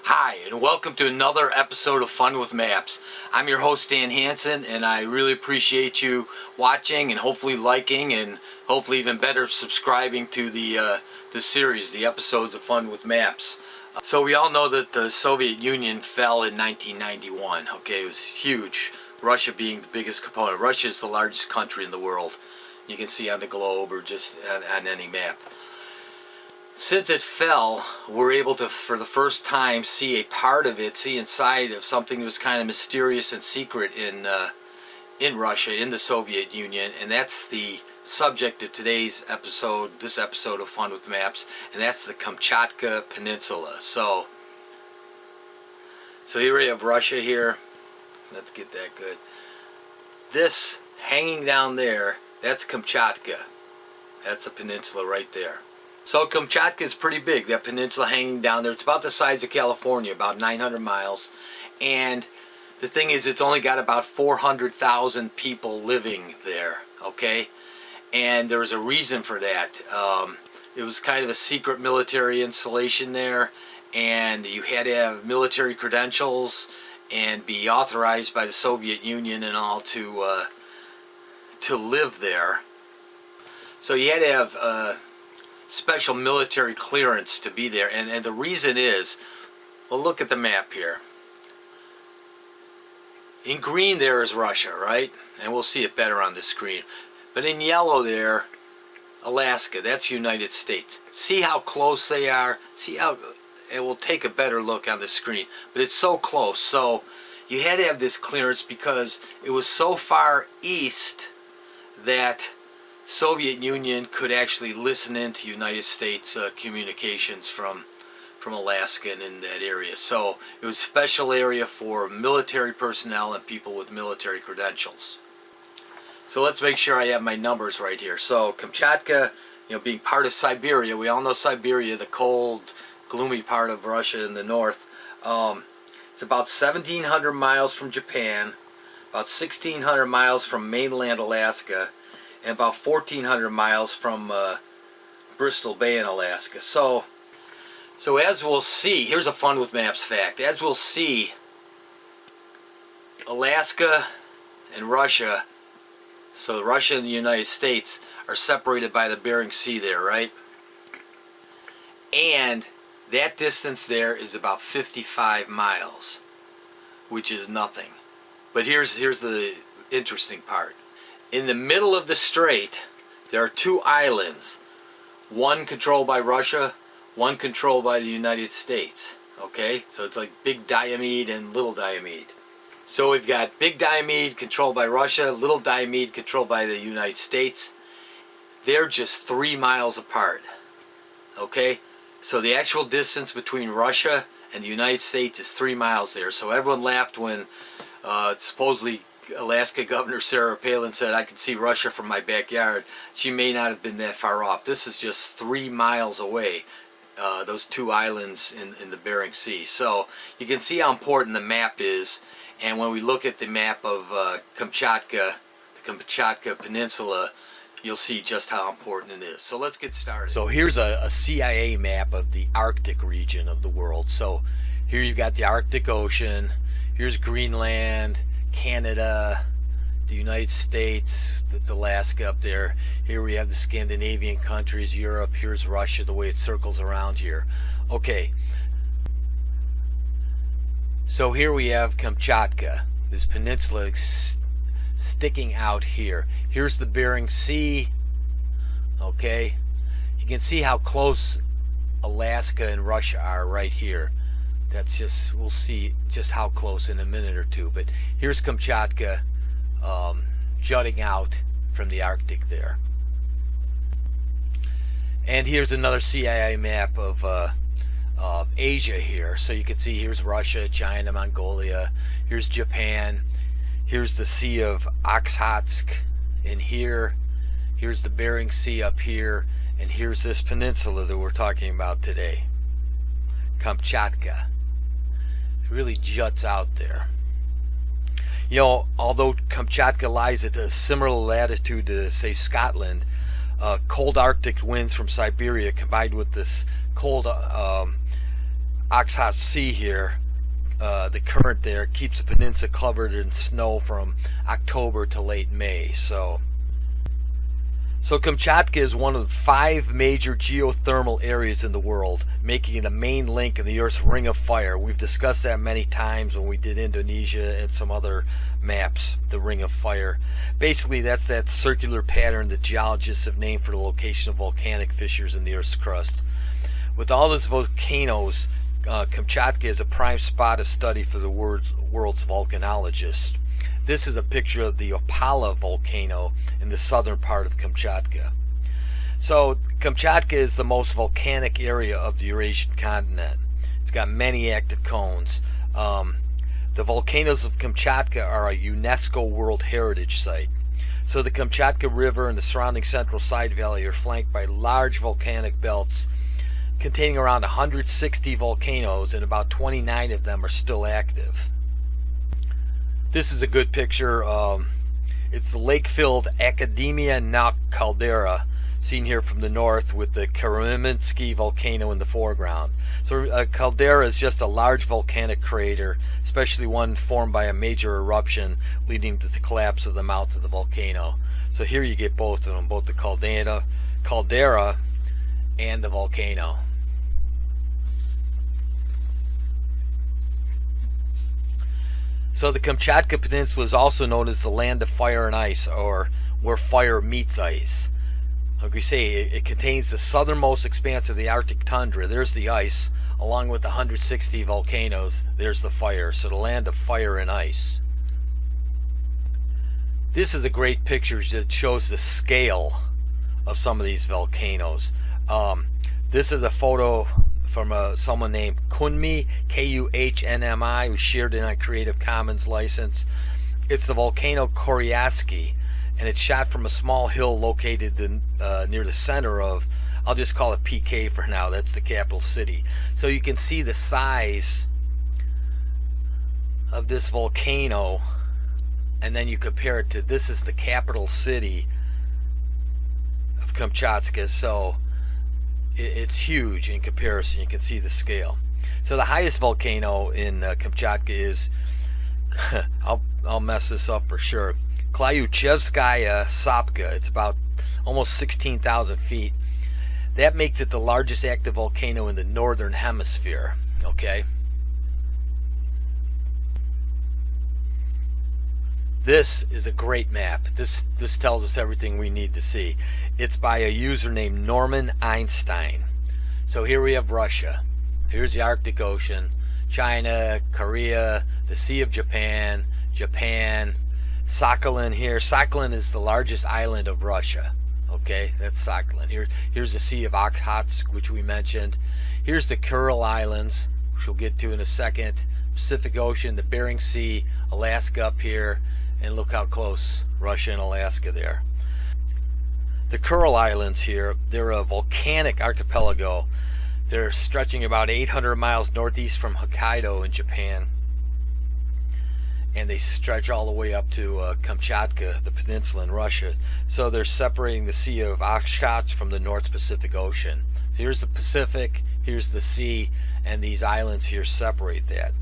Hi, and welcome to another episode of Fun with Maps. I'm your host, Dan Hanson, and I really appreciate you watching and hopefully liking and hopefully even better subscribing to the series, the episodes of Fun with Maps. So we all know that the Soviet Union fell in 1991. Okay, it was huge. Russia being the biggest component. Russia is the largest country in the world. You can see on the globe or just on any map. Since it fell, we're able to, for the first time, see a part of it, see inside of something that was kind of mysterious and secret in Russia, in the Soviet Union, and that's the subject of today's episode, this episode of Fun with Maps, and that's the Kamchatka Peninsula. So here we have Russia here. Let's get that good. This hanging down there, that's Kamchatka. That's the peninsula right there. So Kamchatka is pretty big, that peninsula hanging down there. It's about the size of California, about 900 miles. And the thing is, it's only got about 400,000 people living there, okay? And there's a reason for that. It was kind of a secret military installation there, and you had to have military credentials and be authorized by the Soviet Union and all to live there. So you had to have special military clearance to be there, and the reason is, well, look at the map here. In green there is Russia, right? And we'll see it better on the screen. But in yellow there, Alaska, that's United States. See how close they are? See how, and we'll take a better look on the screen. But it's so close, so you had to have this clearance because it was so far east that Soviet Union could actually listen into United States communications from Alaska and in that area. So it was a special area for military personnel and people with military credentials. So let's make sure I have my numbers right here. So Kamchatka, being part of Siberia, we all know Siberia, the cold, gloomy part of Russia in the north. It's about 1,700 miles from Japan, about 1,600 miles from mainland Alaska, and about 1,400 miles from Bristol Bay in Alaska. So as we'll see, here's a Fun with Maps fact. As we'll see, Alaska and Russia, so Russia and the United States, are separated by the Bering Sea there, right? And that distance there is about 55 miles, which is nothing. But here's the interesting part. In the middle of the strait, there are two islands. One controlled by Russia, one controlled by the United States. Okay? So it's like Big Diomede and Little Diomede. So we've got Big Diomede controlled by Russia, Little Diomede controlled by the United States. They're just 3 miles apart. Okay? So the actual distance between Russia and the United States is 3 miles there. So everyone laughed when supposedly Alaska Governor Sarah Palin said, I can see Russia from my backyard. She may not have been that far off. This is just 3 miles away, those two islands in the Bering Sea. So you can see how important the map is. And when we look at the map of Kamchatka, the Kamchatka Peninsula, you'll see just how important it is. So let's get started. So here's a CIA map of the Arctic region of the world. So here you've got the Arctic Ocean. Here's Greenland, Canada, the United States, that's Alaska up there. Here we have the Scandinavian countries, Europe. Here's Russia, the way it circles around here. Okay. So here we have Kamchatka, this peninsula sticking out here. Here's the Bering Sea. Okay. You can see how close Alaska and Russia are right here. That's just, we'll see just how close in a minute or two. But here's Kamchatka jutting out from the Arctic there. And here's another CIA map of Asia here. So you can see here's Russia, China, Mongolia. Here's Japan. Here's the Sea of Okhotsk in here. Here's the Bering Sea up here. And here's this peninsula that we're talking about today. Kamchatka. Really juts out there. Although Kamchatka lies at a similar latitude to, say, Scotland, cold Arctic winds from Siberia combined with this cold Oxhot Sea here, the current there keeps the peninsula covered in snow from October to late May. So Kamchatka is one of the 5 major geothermal areas in the world, making it a main link in the Earth's ring of fire. We've discussed that many times when we did Indonesia and some other maps, the ring of fire. Basically, that's that circular pattern that geologists have named for the location of volcanic fissures in the Earth's crust. With all these volcanoes, Kamchatka is a prime spot of study for the world's volcanologists. This is a picture of the Opala volcano in the southern part of Kamchatka. So Kamchatka is the most volcanic area of the Eurasian continent. It's got many active cones. The volcanoes of Kamchatka are a UNESCO World Heritage Site. So the Kamchatka River and the surrounding Central Side Valley are flanked by large volcanic belts containing around 160 volcanoes, and about 29 of them are still active. This is a good picture. It's the lake-filled Academia Nauk caldera, seen here from the north, with the Karaminski volcano in the foreground. So a caldera is just a large volcanic crater, especially one formed by a major eruption leading to the collapse of the mouth of the volcano. So here you get both of them, both the caldera and the volcano. So the Kamchatka Peninsula is also known as the land of fire and ice, or where fire meets ice. Like we say, it contains the southernmost expanse of the Arctic tundra. There's the ice, along with the 160 volcanoes. There's the fire. So the land of fire and ice. This is a great picture that shows the scale of some of these volcanoes. This is a photo from someone named Kunmi, Kuhnmi, who shared it on Creative Commons license. It's the volcano Koryaski, and it's shot from a small hill located near the center of, I'll just call it PK for now, that's the capital city. So you can see the size of this volcano, and then you compare it to, this is the capital city of Kamchatka. So it's huge in comparison. You can see the scale. So the highest volcano in Kamchatka is I'll mess this up for sure, Klyuchevskaya Sopka. It's about almost 16,000 feet. That makes it the largest active volcano in the northern hemisphere. Okay, this is a great map. This tells us everything we need to see. It's by a user named Norman Einstein. So here we have Russia. Here's the Arctic Ocean, China, Korea, the Sea of Japan, Sakhalin here. Sakhalin is the largest island of Russia. Okay, that's Sakhalin. Here's the Sea of Okhotsk, which we mentioned. Here's the Kuril Islands, which we'll get to in a second. Pacific Ocean, the Bering Sea, Alaska up here, and look how close Russia and Alaska there. The Kuril Islands here, they're a volcanic archipelago. They're stretching about 800 miles northeast from Hokkaido in Japan, and they stretch all the way up to Kamchatka, the peninsula in Russia. So they're separating the Sea of Okhotsk from the North Pacific Ocean. So here's the Pacific, here's the sea, and these islands here separate that.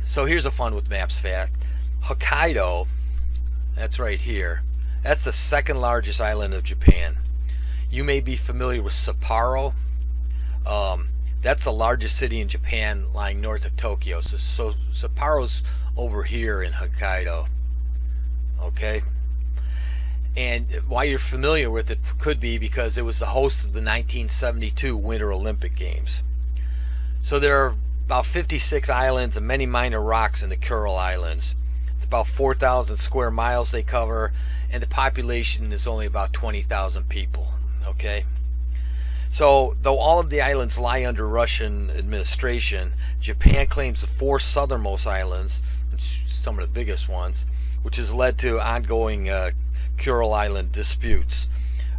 So here's a fun with maps fact. Hokkaido, that's right here, that's the second largest island of Japan. You may be familiar with Sapporo. That's the largest city in Japan, lying north of Tokyo. So Sapporo's over here in Hokkaido. Okay, and why you're familiar with it could be because it was the host of the 1972 Winter Olympic Games. So there are about 56 islands and many minor rocks in the Kuril Islands. It's about 4,000 square miles they cover, and the population is only about 20,000 people. Okay, so though all of the islands lie under Russian administration, Japan claims the 4 southernmost islands, which some of the biggest ones, which has led to ongoing Kuril Island disputes.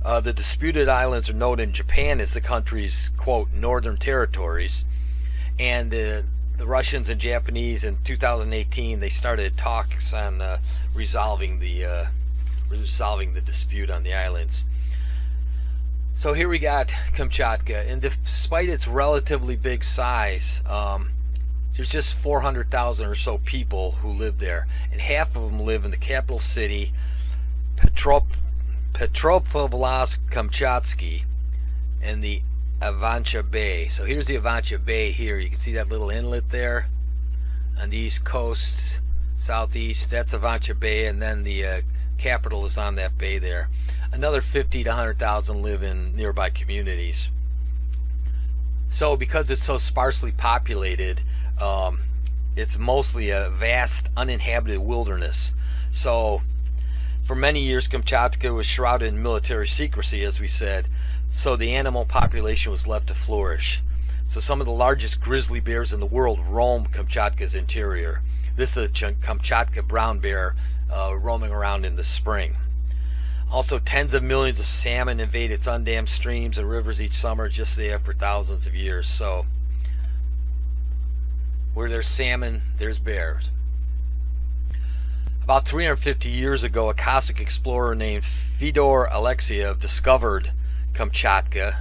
The disputed islands are known in Japan as the country's, quote, northern territories, and the Russians and Japanese in 2018, they started talks on resolving the dispute on the islands. So here we got Kamchatka, and despite its relatively big size, there's just 400,000 or so people who live there, and half of them live in the capital city, Petropavlovsk-Kamchatsky, and the Avansha Bay. So here's the Avansha Bay here. You can see that little inlet there on the east coast, southeast. That's Avansha Bay, and then the capital is on that bay there. Another 50 to 100,000 live in nearby communities. So because it's so sparsely populated, it's mostly a vast uninhabited wilderness. So for many years Kamchatka was shrouded in military secrecy, as we said, so the animal population was left to flourish. So some of the largest grizzly bears in the world roam Kamchatka's interior. This is a Kamchatka brown bear roaming around in the spring. Also, tens of millions of salmon invade its undammed streams and rivers each summer, just there for thousands of years. So where there's salmon, there's bears. About 350 years ago, a Cossack explorer named Fyodor Alexeyev discovered Kamchatka,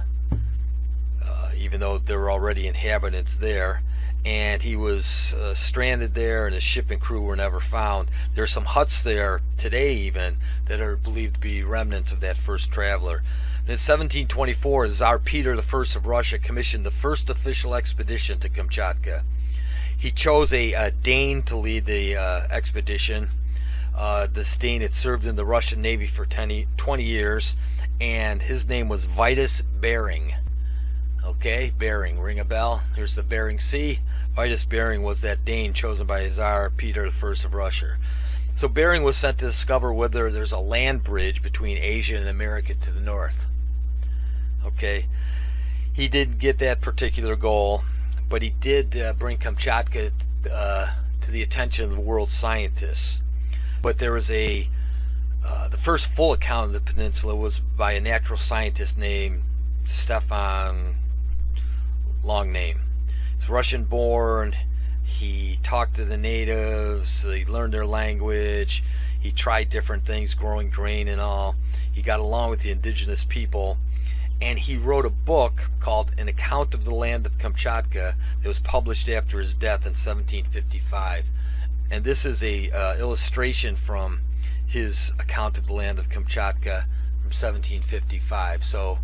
even though there were already inhabitants there, and he was stranded there, and his ship and crew were never found. There are some huts there today even that are believed to be remnants of that first traveler. And in 1724, Tsar Peter I of Russia commissioned the first official expedition to Kamchatka. He chose a Dane to lead the expedition. This Dane had served in the Russian Navy for 20 years, and his name was Vitus Bering. Okay, Bering, ring a bell? Here's the Bering Sea. Vitus Bering was that Dane chosen by Tsar Peter I of Russia. So Bering was sent to discover whether there's a land bridge between Asia and America to the north. Okay, he didn't get that particular goal, but he did bring Kamchatka to the attention of the world's scientists. But there was the first full account of the peninsula was by a natural scientist named Stefan, long name. He's Russian born. He talked to the natives. He learned their language. He tried different things, growing grain and all. He got along with the indigenous people, and he wrote a book called An Account of the Land of Kamchatka that was published after his death in 1755. And this is a illustration from his account of the land of Kamchatka from 1755. So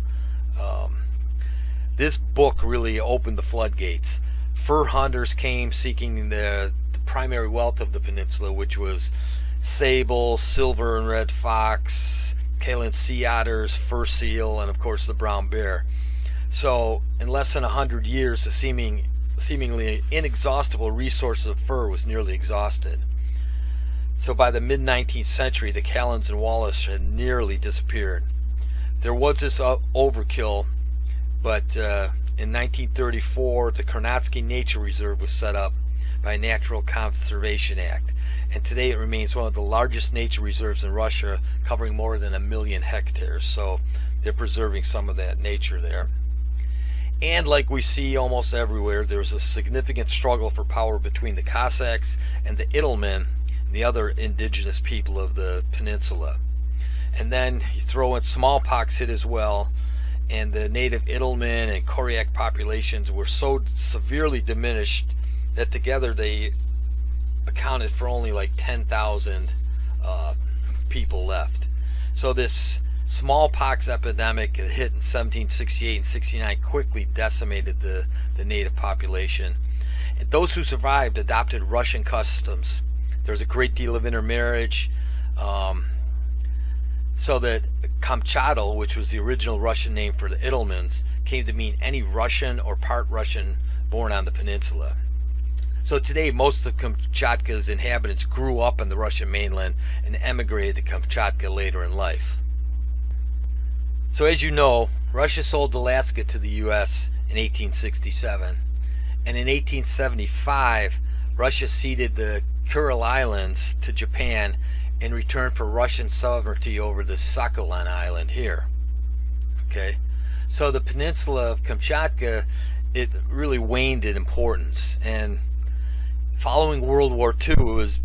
this book really opened the floodgates. Fur hunters came seeking the primary wealth of the peninsula, which was sable, silver and red fox, Kalan sea otters, fur seal, and of course the brown bear. So in less than 100 years, the seemingly inexhaustible resource of fur was nearly exhausted. So by the mid-19th century, the Kalans and walrus had nearly disappeared. There was this overkill, but in 1934, the Karnatsky Nature Reserve was set up by a Natural Conservation Act, and today it remains one of the largest nature reserves in Russia, covering more than 1 million hectares. So they're preserving some of that nature there. And like we see almost everywhere, there's a significant struggle for power between the Cossacks and the Idelmen, the other indigenous people of the peninsula. And then you throw in smallpox hit as well, and the native Idelmen and Koryak populations were so severely diminished that together they accounted for only like 10,000 people left. So this smallpox epidemic that hit in 1768 and 69 quickly decimated the native population. And those who survived adopted Russian customs. There was a great deal of intermarriage, so that Kamchatka, which was the original Russian name for the Idelmens, came to mean any Russian or part Russian born on the peninsula. So today, most of Kamchatka's inhabitants grew up on the Russian mainland and emigrated to Kamchatka later in life. So as you know, Russia sold Alaska to the U.S. in 1867, and in 1875, Russia ceded the Kuril Islands to Japan in return for Russian sovereignty over the Sakhalin Island here. Okay, so the peninsula of Kamchatka, it really waned in importance, and following World War II, it was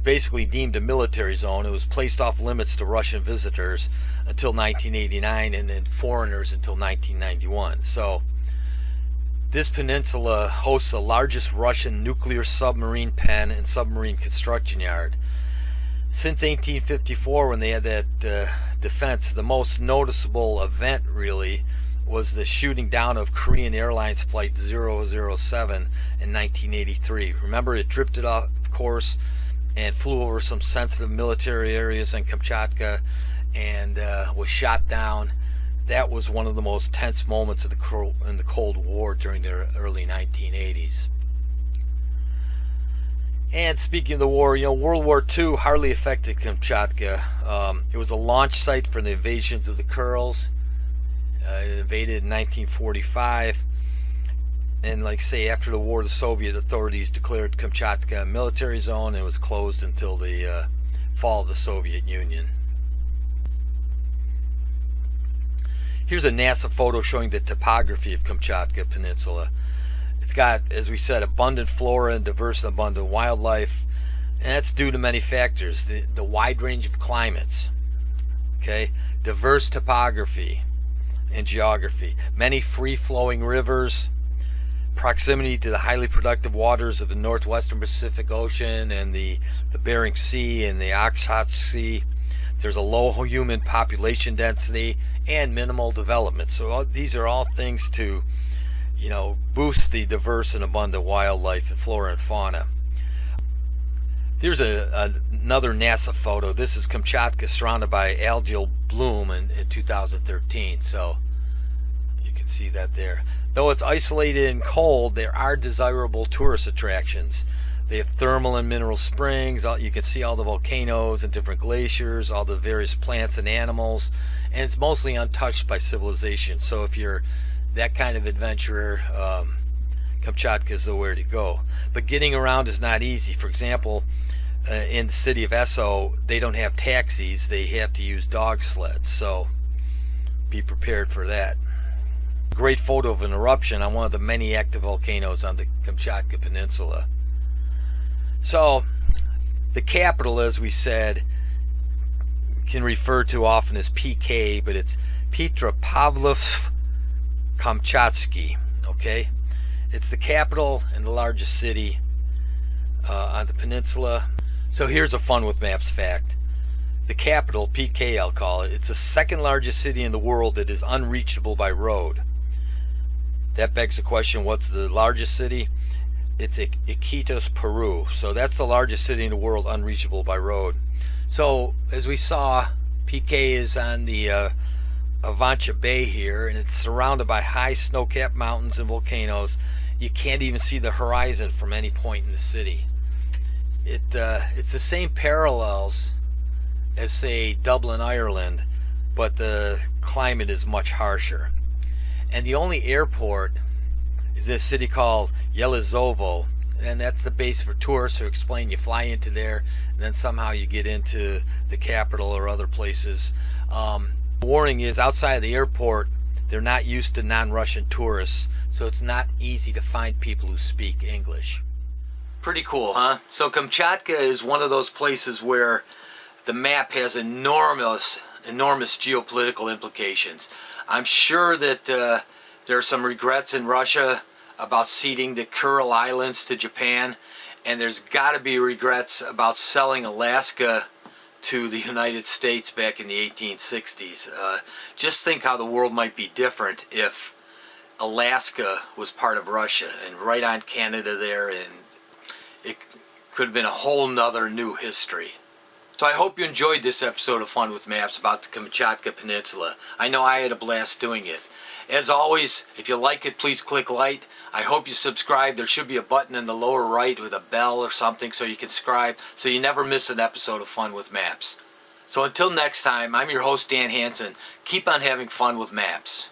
basically deemed a military zone. It was placed off limits to Russian visitors until 1989, and then foreigners until 1991. So this peninsula hosts the largest Russian nuclear submarine pen and submarine construction yard. Since 1854, when they had that defense, the most noticeable event really was the shooting down of Korean Airlines Flight 007 in 1983. Remember, it drifted off course and flew over some sensitive military areas in Kamchatka and was shot down. That was one of the most tense moments of in the Cold War during the early 1980s. And speaking of the war, World War II hardly affected Kamchatka. It was a launch site for the invasions of the Kurils. It invaded in 1945. And like say, after the war, the Soviet authorities declared Kamchatka a military zone, and it was closed until the fall of the Soviet Union. Here's a NASA photo showing the topography of Kamchatka Peninsula. It's got, as we said, abundant flora and diverse and abundant wildlife, and that's due to many factors. The wide range of climates, okay, diverse topography and geography, many free-flowing rivers, proximity to the highly productive waters of the northwestern Pacific Ocean and the Bering Sea and the Okhotsk Sea. There's a low human population density and minimal development. So these are all things to boost the diverse and abundant wildlife and flora and fauna. There's another NASA photo. This is Kamchatka surrounded by algal bloom in 2013. So you can see that there. Though it's isolated and cold, there are desirable tourist attractions. They have thermal and mineral springs. You can see all the volcanoes and different glaciers, all the various plants and animals, and it's mostly untouched by civilization. So if you're that kind of adventurer, Kamchatka is the way to go. But getting around is not easy. For example, in the city of Esso, they don't have taxis. They have to use dog sleds. So be prepared for that. Great photo of an eruption on one of the many active volcanoes on the Kamchatka Peninsula. So the capital, as we said, can refer to often as PK, but it's Petropavlov-Kamchatsky. Okay, it's the capital and the largest city on the peninsula. So here's a fun with maps fact. The capital, PK I'll call it, it's the second largest city in the world that is unreachable by road. That begs the question, what's the largest city? It's Iquitos, Peru. So that's the largest city in the world unreachable by road. So as we saw, PK is on the Avancha Bay here, and it's surrounded by high snow-capped mountains and volcanoes. You can't even see the horizon from any point in the city. It's the same parallels as, say, Dublin, Ireland, but the climate is much harsher. And the only airport is this city called Yelizovo, and that's the base for tourists. Who explain you fly into there, and then somehow you get into the capital or other places. The warning is, outside of the airport, they're not used to non-Russian tourists, so it's not easy to find people who speak English. Pretty cool, huh? So Kamchatka is one of those places where the map has enormous geopolitical implications. I'm sure that there are some regrets in Russia about ceding the Kuril Islands to Japan, and there's got to be regrets about selling Alaska to the United States back in the 1860s. Just think how the world might be different if Alaska was part of Russia and right on Canada there, and it could have been a whole nother new history. So I hope you enjoyed this episode of Fun with Maps about the Kamchatka Peninsula. I know I had a blast doing it. As always, if you like it, please click like. I hope you subscribe. There should be a button in the lower right with a bell or something so you can subscribe so you never miss an episode of Fun with Maps. So until next time, I'm your host, Dan Hanson. Keep on having fun with maps.